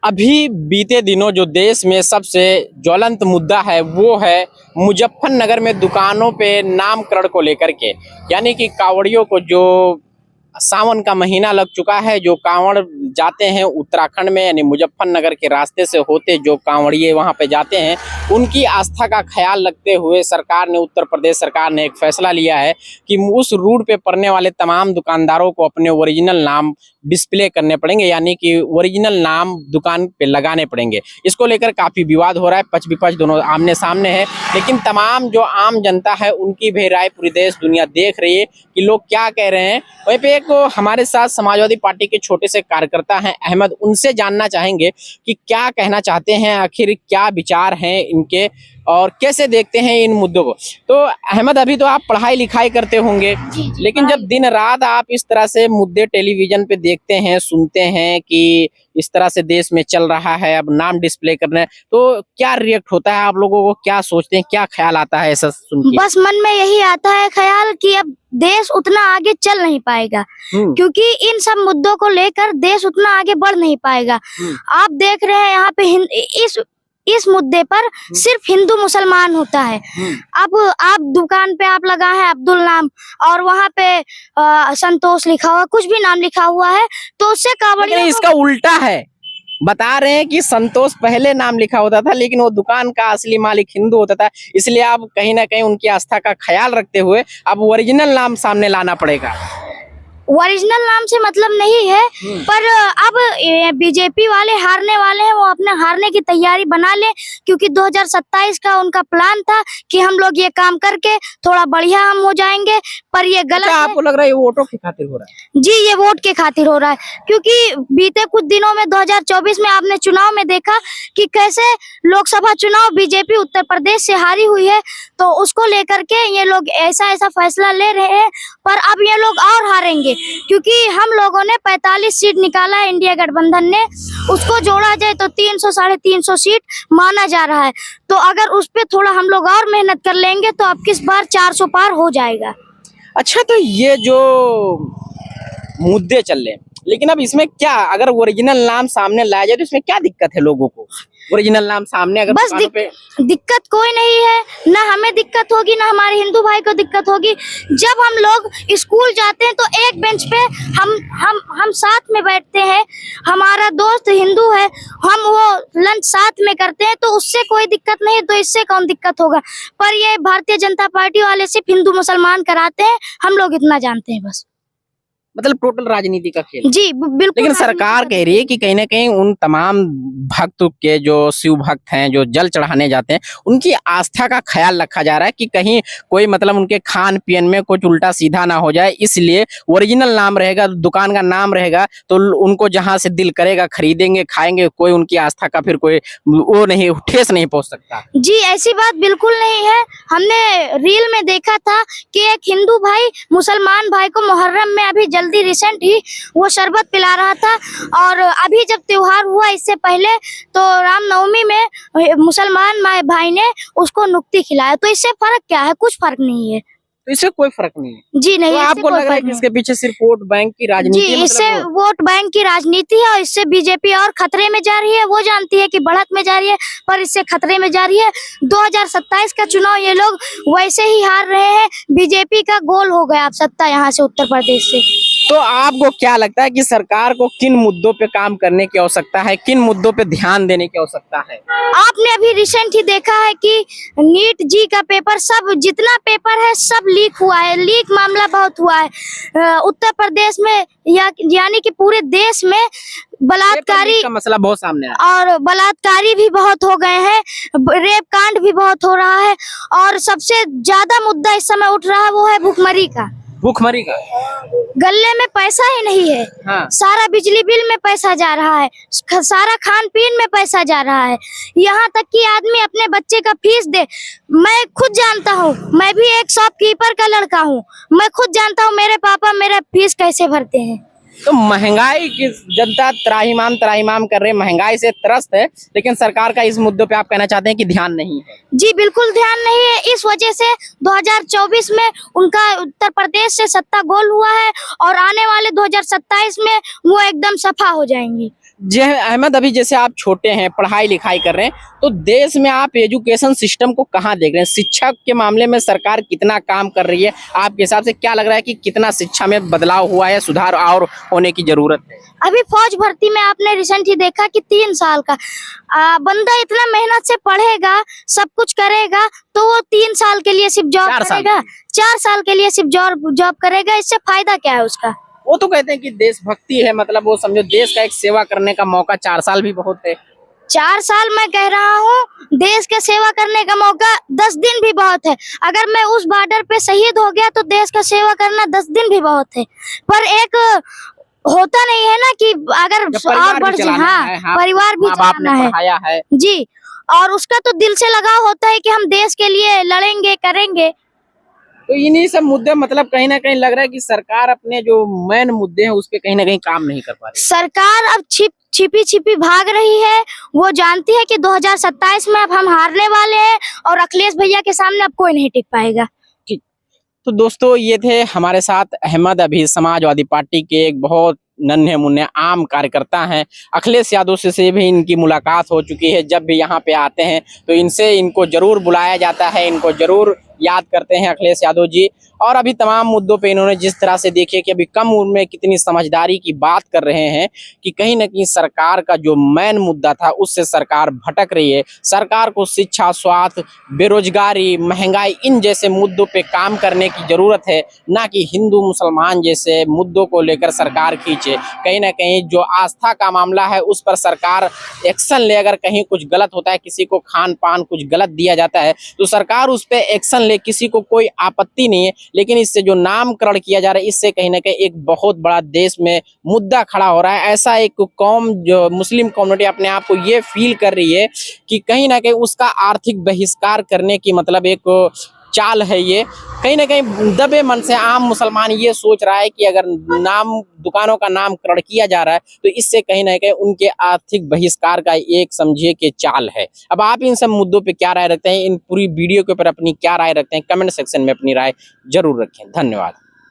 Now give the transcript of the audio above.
अभी बीते दिनों जो देश में सबसे ज्वलंत मुद्दा है वो है मुजफ्फरनगर में दुकानों पे नामकरण को लेकर के। यानी कि कांवड़ियों को जो सावन का महीना लग चुका है, जो कांवड़ जाते हैं उत्तराखंड में, यानी मुजफ्फरनगर के रास्ते से होते जो कांवड़िए वहां पे जाते हैं, उनकी आस्था का ख्याल रखते हुए सरकार ने, उत्तर प्रदेश सरकार ने एक फैसला लिया है कि उस रूट पे पड़ने वाले तमाम दुकानदारों को अपने ओरिजिनल नाम डिस्प्ले करने पड़ेंगे, यानी कि ओरिजिनल नाम दुकान पे लगाने पड़ेंगे। इसको लेकर काफी विवाद हो रहा है, पक्ष विपक्ष दोनों आमने सामने है, लेकिन तमाम जो आम जनता है उनकी भी राय पूरी देश दुनिया देख रही है कि लोग क्या कह रहे हैं। वहीं पे एक हमारे साथ समाजवादी पार्टी के छोटे से कार्यकर्ता हैं अहमद, उनसे जानना चाहेंगे कि क्या कहना चाहते हैं, आखिर क्या विचार हैं इनके और कैसे देखते हैं इन मुद्दों को। तो अहमद, अभी तो आप पढ़ाई लिखाई करते होंगे, लेकिन जब दिन रात आप इस तरह से मुद्दे टेलीविजन पे देखते हैं, सुनते हैं कि इस तरह से देश में चल रहा है, अब नाम डिस्प्ले करना है, तो क्या रिएक्ट होता है आप लोगों को, क्या सोचते हैं, क्या ख्याल आता है ऐसा सुन के? बस मन में यही आता है ख्याल कि अब देश उतना आगे चल नहीं पाएगा, क्योंकि इन सब मुद्दों को लेकर देश उतना आगे बढ़ नहीं पाएगा। आप देख रहे हैं यहाँ पे इस मुद्दे पर सिर्फ हिंदू मुसलमान होता है। अब आप दुकान पे आप लगा है अब्दुल नाम और वहाँ पे संतोष लिखा हुआ, कुछ भी नाम लिखा हुआ है, तो उससे कांवड़ियों इसका उल्टा है। बता रहे हैं कि संतोष पहले नाम लिखा होता था, लेकिन वो दुकान का असली मालिक हिंदू होता था, इसलिए अब कहीं ना कहीं उनकी आस्था का ख्याल रखते हुए अब ओरिजिनल नाम सामने लाना पड़ेगा। ओरिजिनल नाम से मतलब नहीं है, पर अब बीजेपी वाले हारने वाले हैं, वो अपने हारने की तैयारी बना ले, क्योंकि 2027 का उनका प्लान था कि हम लोग ये काम करके थोड़ा बढ़िया हम हो जाएंगे, पर ये गलत है। आपको लग रहा है ये वोटों के खातिर हो रहा है? जी, ये वोट के खातिर हो रहा है, क्योंकि बीते कुछ दिनों में 2024 में आपने चुनाव में देखा कि कैसे लोकसभा चुनाव बीजेपी उत्तर प्रदेश से हारी हुई है, तो उसको लेकर के ये लोग ऐसा फैसला ले रहे हैं, पर अब ये लोग और हारेंगे, क्योंकि हम लोगों ने 45 सीट निकाला है, इंडिया गठबंधन ने, उसको जोड़ा जाए तो 300 साढ़े 300 सीट माना जा रहा है। तो अगर उस पे थोड़ा हम लोग और मेहनत कर लेंगे तो अब किस बार 400 पार हो जाएगा। अच्छा, तो ये जो मुद्दे चल रहे हैं, लेकिन अब इसमें क्या, अगर ओरिजिनल नाम सामने लाया जाए तो इसमें क्या दिक्कत है लोगों को? ओरिजिनल नाम सामने अगर बस दिक्कत कोई नहीं है, ना हमें दिक्कत होगी ना हमारे हिंदू भाई को दिक्कत होगी। जब हम लोग स्कूल जाते हैं तो एक बेंच पे हम साथ में बैठते हैं, हमारा दोस्त हिंदू है, हम वो लंच साथ में करते हैं, तो उससे कोई दिक्कत नहीं, तो इससे कौन दिक्कत होगा। पर ये भारतीय जनता पार्टी वाले सिर्फ हिंदू मुसलमान कराते हैं, हम लोग इतना जानते हैं बस। मतलब टोटल राजनीति का खेल। जी बिल्कुल। लेकिन सरकार कह रही है कि कहीं ना कहीं उन तमाम भक्त के, जो शिव भक्त हैं, जो जल चढ़ाने जाते हैं, उनकी आस्था का ख्याल रखा जा रहा है कि कहीं कोई मतलब उनके खान पीन में कुछ उल्टा सीधा ना हो जाए, इसलिए ओरिजिनल नाम रहेगा, दुकान का नाम रहेगा, तो उनको जहां से दिल करेगा खरीदेंगे, खाएंगे, कोई उनकी आस्था का फिर कोई वो नहीं, ठेस नहीं पहुंच सकता। जी, ऐसी बात बिल्कुल नहीं है। हमने रील में देखा था कि एक हिंदू भाई मुसलमान भाई को मुहर्रम में अभी रिसेंट ही वो शरबत पिला रहा था, और अभी जब त्योहार हुआ इससे पहले तो रामनवमी में मुसलमान भाई ने उसको नुक्ती खिलाया। तो इससे फर्क क्या है? कुछ फर्क नहीं है। तो इससे कोई फर्क नहीं है? जी नहीं। तो आपको लग रहा है कि इसके पीछे सिर्फ वोट बैंक की राजनीति है? जी, इससे मतलब वोट बैंक की राजनीति है, और इससे बीजेपी और खतरे में जा रही है। वो जानती है कि बढ़त में जा रही है, पर इससे खतरे में जा रही है। 2027 का चुनाव ये लोग वैसे ही हार रहे हैं, बीजेपी का गोल हो गया अब सत्ता यहाँ से उत्तर प्रदेश से। तो आपको क्या लगता है कि सरकार को किन मुद्दों पे काम करने की आवश्यकता है, किन मुद्दों पे ध्यान देने की आवश्यकता है? आपने अभी रिसेंट ही देखा है कि नीट जी का पेपर, सब जितना पेपर है सब लीक हुआ है, लीक मामला बहुत हुआ है उत्तर प्रदेश में, यानी कि पूरे देश में बलात्कारी का मसला बहुत सामने आया, और बलात्कारी भी बहुत हो गए हैं, रेप कांड भी बहुत हो रहा है, और सबसे ज्यादा मुद्दा इस समय उठ रहा है वो है भुखमरी का। भुखमरी का गले में पैसा ही नहीं है। हाँ। सारा बिजली बिल में पैसा जा रहा है, सारा खान पीन में पैसा जा रहा है, यहाँ तक कि आदमी अपने बच्चे का फीस दे। मैं खुद जानता हूँ, मैं भी एक शॉपकीपर का लड़का हूँ, मैं खुद जानता हूँ मेरे पापा मेरा फीस कैसे भरते हैं। तो महंगाई की जनता त्राहिमाम कर रहे, महंगाई से त्रस्त है, लेकिन सरकार का इस मुद्दे पे आप कहना चाहते हैं कि ध्यान नहीं है? जी बिल्कुल ध्यान नहीं है। इस वजह से 2024 में उनका उत्तर प्रदेश से सत्ता गोल हुआ है, और आने वाले 2027 में वो एकदम सफा हो जाएंगी। जे अहमद, अभी जैसे आप छोटे हैं, पढ़ाई लिखाई कर रहे हैं, तो देश में आप एजुकेशन सिस्टम को कहाँ देख रहे हैं? शिक्षा के मामले में सरकार कितना काम कर रही है? आपके हिसाब से क्या लग रहा है कि कितना शिक्षा में बदलाव हुआ है, सुधार और होने की जरूरत है? अभी फौज भर्ती में आपने रिसेंट ही देखा कि 3 साल का बंदा इतना मेहनत से पढ़ेगा, सब कुछ करेगा, तो वो 3 साल के लिए सिर्फ जॉब 4 साल करेगा, 4 साल के लिए सिर्फ जॉब करेगा। इससे फायदा क्या है उसका? वो तो कहते हैं कि देशभक्ति है, मतलब वो समझो देश का एक सेवा करने का मौका, 4 साल भी बहुत है। 4 साल मैं कह रहा हूँ, देश के सेवा करने का मौका 10 दिन भी बहुत है। अगर मैं उस बॉर्डर पे शहीद हो गया तो देश का सेवा करना 10 दिन भी बहुत है। पर एक होता नहीं है ना कि अगर जब और परिवार बढ़ भी जाए, चलाना हाँ, है, हाँ, परिवार भी माँ बाप ने चलाना है पढ़ाया है। जी, और उसका तो दिल से लगाव होता है कि हम देश के लिए लड़ेंगे, करेंगे। तो इन्हीं सब मुद्दे, मतलब कहीं ना कहीं लग रहा है कि सरकार अपने जो मेन मुद्दे हैं उस पे कहीं ना कहीं काम नहीं कर पा रही। सरकार अब छिपी भाग रही है। वो जानती है कि 2027 में अब हम हारने वाले हैं और अखिलेश भैया के सामने अब कोई नहीं टिक पाएगा। ठीक। तो दोस्तों, ये थे हमारे साथ अहमद, अभी समाजवादी पार्टी के एक बहुत नन्हे मुन्ने आम कार्यकर्ता हैं। अखिलेश यादव से भी इनकी मुलाकात हो चुकी है। जब भी यहाँ पे आते हैं तो इनको जरूर बुलाया जाता है, इनको जरूर याद करते हैं अखिलेश यादव जी। और अभी तमाम मुद्दों पे इन्होंने जिस तरह से देखिए कि अभी कम उम्र में कितनी समझदारी की बात कर रहे हैं कि कहीं ना कहीं सरकार का जो मेन मुद्दा था उससे सरकार भटक रही है। सरकार को शिक्षा, स्वास्थ्य, बेरोजगारी, महंगाई, इन जैसे मुद्दों पे काम करने की जरूरत है, ना कि हिंदू मुसलमान जैसे मुद्दों को लेकर सरकार खींचे। कहीं ना कहीं जो आस्था का मामला है उस पर सरकार एक्शन ले। अगर कहीं कुछ गलत होता है, किसी को खान पान कुछ गलत दिया जाता है तो सरकार उस पर एक्शन ले, किसी को कोई आपत्ति नहीं है। लेकिन इससे जो नामकरण किया जा रहा है, इससे कहीं ना कहीं एक बहुत बड़ा देश में मुद्दा खड़ा हो रहा है। ऐसा एक कौम, जो मुस्लिम कम्युनिटी अपने आप को ये फील कर रही है कि कहीं ना कहीं उसका आर्थिक बहिष्कार करने की मतलब एक चाल है। ये कहीं ना कहीं दबे मन से आम मुसलमान ये सोच रहा है कि अगर दुकानों का नामकरण किया जा रहा है तो इससे कहीं ना कहीं उनके आर्थिक बहिष्कार का एक समझिए कि चाल है। अब आप इन सब मुद्दों पे क्या राय रखते हैं, इन पूरी वीडियो के ऊपर अपनी क्या राय रखते हैं, कमेंट सेक्शन में अपनी राय जरूर रखें। धन्यवाद।